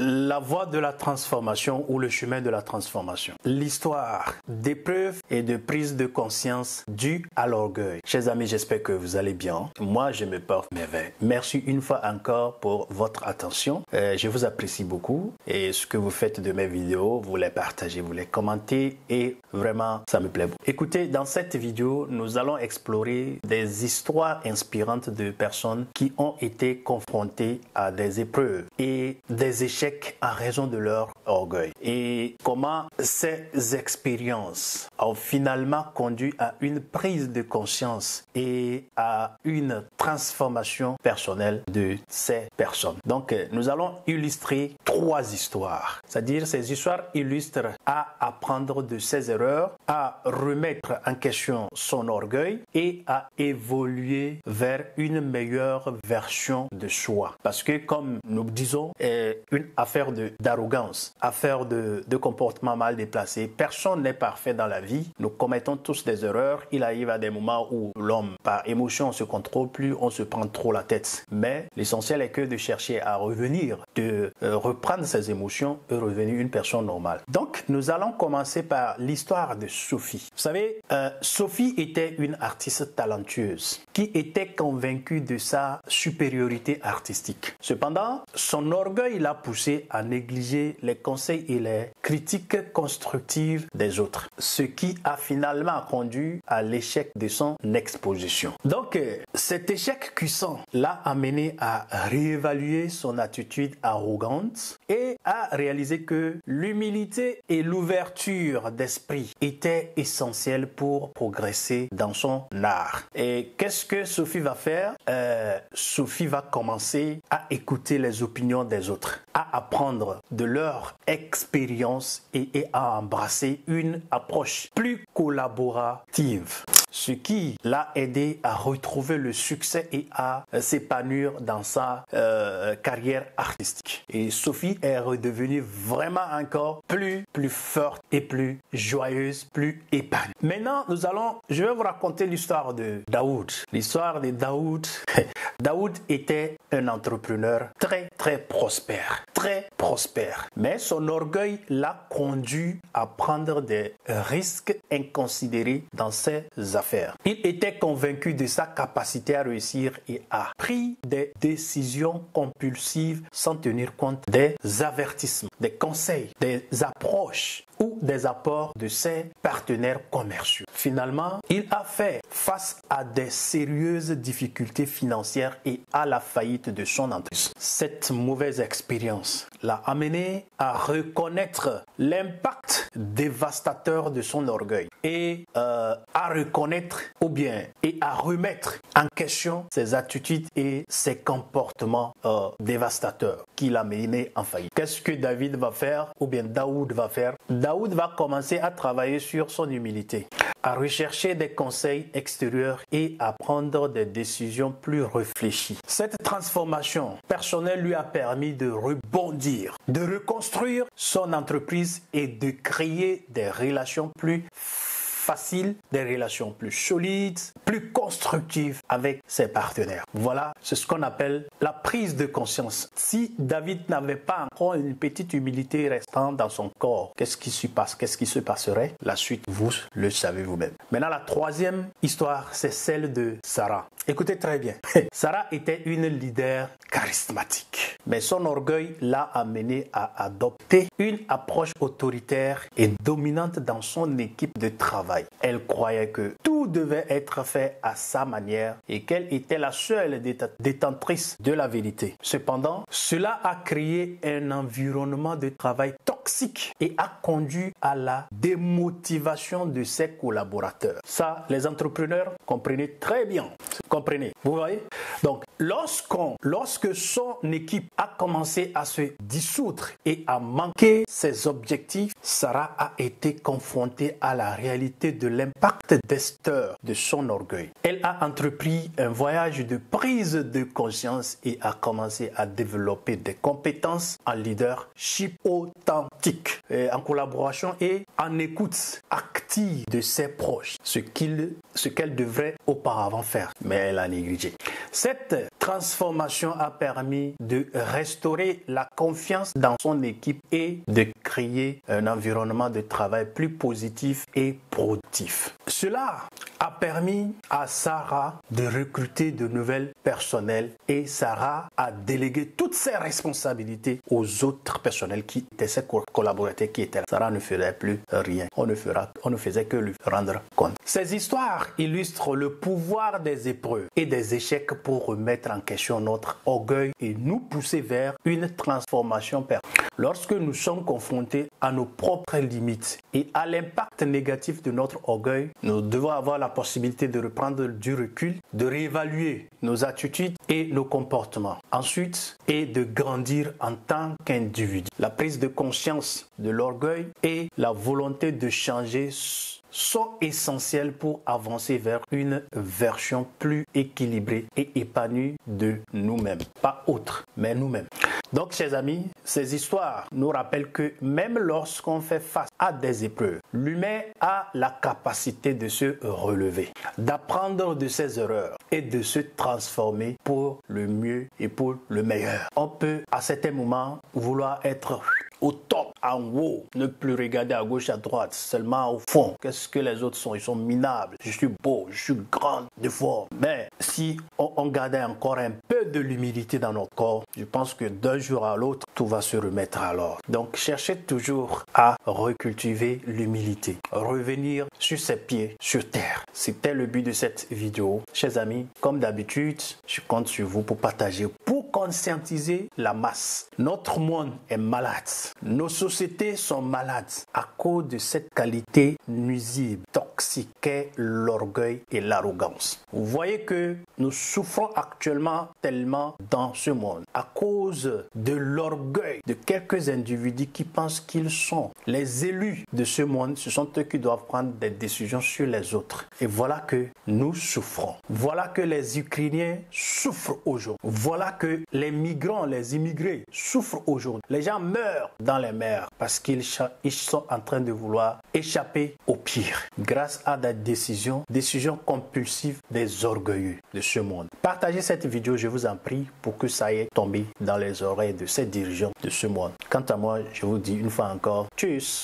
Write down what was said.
la voie de la transformation ou le chemin de la transformation. L'histoire d'épreuves et de prise de conscience due à l'orgueil. Chers amis, j'espère que vous allez bien. Moi, je me porte merveille. Merci une fois encore pour votre attention. Je vous apprécie beaucoup et ce que vous faites de mes vidéos, vous les partagez, vous les commentez et vraiment, ça me plaît beaucoup. Écoutez, dans cette vidéo, nous allons explorer des histoires inspirantes de personnes qui ont été confrontées à des épreuves et des échecs en raison de leur orgueil. Et comment ces expériences ont finalement conduit à une prise de conscience et à une transformation personnelle de ces personnes. Donc, nous allons illustrer 3 histoires. C'est-à-dire, ces histoires illustrent à apprendre de ses erreurs, à remettre en question son orgueil et à évoluer vers une meilleure version de soi. Parce que, comme nous disons, une affaire d'arrogance, affaire de comportement mal déplacé. Personne n'est parfait dans la vie. Nous commettons tous des erreurs. Il arrive à des moments où l'homme, par émotion, on se contrôle plus, on se prend trop la tête. Mais l'essentiel est que de chercher à revenir, de reprendre ses émotions et revenir une personne normale. Donc, nous allons commencer par l'histoire de Sophie. Vous savez, Sophie était une artiste talentueuse qui était convaincue de sa supériorité artistique. Cependant, son orgueil l'a poussée à négliger les conseils et les critiques constructives des autres, ce qui a finalement conduit à l'échec de son exposition. Donc, cet échec cuisant l'a amené à réévaluer son attitude arrogante et à réaliser que l'humilité et l'ouverture d'esprit étaient essentielles pour progresser dans son art. Et qu'est-ce que Sophie va faire? Sophie va commencer à écouter les opinions des autres, à apprendre de leur expérience et à embrasser une approche plus collaborative. Ce qui l'a aidé à retrouver le succès et à s'épanouir dans sa carrière artistique. Et Sophie est redevenue vraiment encore plus forte et plus joyeuse, plus épanouie. Maintenant, je vais vous raconter l'histoire de Daoud. L'histoire de Daoud. Daoud était un entrepreneur très prospère. Mais son orgueil l'a conduit à prendre des risques inconsidérés dans ses affaires. Il était convaincu de sa capacité à réussir et a pris des décisions compulsives sans tenir compte des avertissements, des conseils, des approches ou des apports de ses partenaires commerciaux. Finalement, il a fait face à des sérieuses difficultés financières et à la faillite de son entreprise. Cette mauvaise expérience l'a amené à reconnaître l'impact dévastateur de son orgueil et à reconnaître et à remettre en question ses attitudes et ses comportements dévastateurs qui l'ont mené en faillite. Qu'est-ce que David va faire ou bien Daoud va faire? Daoud va commencer à travailler sur son humilité, à rechercher des conseils extérieurs et à prendre des décisions plus réfléchies. Cette transformation personnelle lui a permis de rebondir, de reconstruire son entreprise et de créer des relations plus faciles, des relations plus solides, plus constructives avec ses partenaires. Voilà, c'est ce qu'on appelle la prise de conscience. Si David n'avait pas encore une petite humilité restante dans son corps, qu'est-ce qui se passerait? La suite, vous le savez vous-même. Maintenant, la 3e histoire, c'est celle de Sarah. Écoutez très bien. Sarah était une leader charismatique, mais son orgueil l'a amené à adopter une approche autoritaire et dominante dans son équipe de travail. Elle croyait que tout devait être fait à sa manière et qu'elle était la seule détentrice de la vérité. Cependant, cela a créé un environnement de travail toxique et a conduit à la démotivation de ses collaborateurs. Ça, les entrepreneurs comprenaient très bien. Comprenez, vous voyez? Donc, lorsque son équipe a commencé à se dissoudre et à manquer ses objectifs, Sarah a été confrontée à la réalité de l'impact destructeur de son orgueil. Elle a entrepris un voyage de prise de conscience et a commencé à développer des compétences en leadership authentique, en collaboration et en écoute active de ses proches, ce qu'elle devrait auparavant faire, mais elle a négligé. Cette transformation a permis de restaurer la confiance dans son équipe et de créer un environnement de travail plus positif et productif. Cela a permis à Sarah de recruter de nouvelles personnels et Sarah a délégué toutes ses responsabilités aux autres personnels qui étaient ses collaborateurs qui étaient là. Sarah ne ferait plus rien. On ne faisait que lui rendre compte. Ces histoires illustrent le pouvoir des épreuves et des échecs pour remettre en question notre orgueil et nous pousser vers une transformation personnelle. Lorsque nous sommes confrontés à nos propres limites et à l'impact négatif de notre orgueil, nous devons avoir la possibilité de reprendre du recul, de réévaluer nos attitudes et nos comportements. Ensuite, et de grandir en tant qu'individu. La prise de conscience de l'orgueil et la volonté de changer sont essentiels pour avancer vers une version plus équilibrée et épanouie de nous-mêmes. Pas autre, mais nous-mêmes. Donc, chers amis, ces histoires nous rappellent que même lorsqu'on fait face à des épreuves, l'humain a la capacité de se relever, d'apprendre de ses erreurs et de se transformer pour le mieux et pour le meilleur. On peut, à certains moments, vouloir être au top, en haut, ne plus regarder à gauche, à droite, seulement au fond. Qu'est-ce que les autres sont? Ils sont minables. Je suis beau, je suis grand, de forme. Mais si on gardait encore un peu de l'humilité dans notre corps, je pense que d'un jour à l'autre, tout va se remettre à l'ordre. Donc, cherchez toujours à recultiver l'humilité, revenir sur ses pieds, sur terre. C'était le but de cette vidéo. Chers amis, comme d'habitude, je compte sur vous pour partager, pour conscientiser la masse. Notre monde est malade. Nos sociétés sont malades à cause de cette qualité nuisible, toxique qu'est l'orgueil et l'arrogance. Vous voyez que nous souffrons actuellement tellement dans ce monde à cause de l'orgueil de quelques individus qui pensent qu'ils sont les élus de ce monde. Ce sont eux qui doivent prendre des décisions sur les autres. Et voilà que nous souffrons. Voilà que les Ukrainiens souffrent aujourd'hui. Voilà que les migrants, les immigrés souffrent aujourd'hui. Les gens meurent dans les mers parce qu'ils sont en train de vouloir échapper au pire grâce à des décisions compulsives des orgueilleux de ce monde. Partagez cette vidéo, je vous en prie, pour que ça aille tomber dans les oreilles de ces dirigeants de ce monde. Quant à moi, je vous dis une fois encore, tchuss!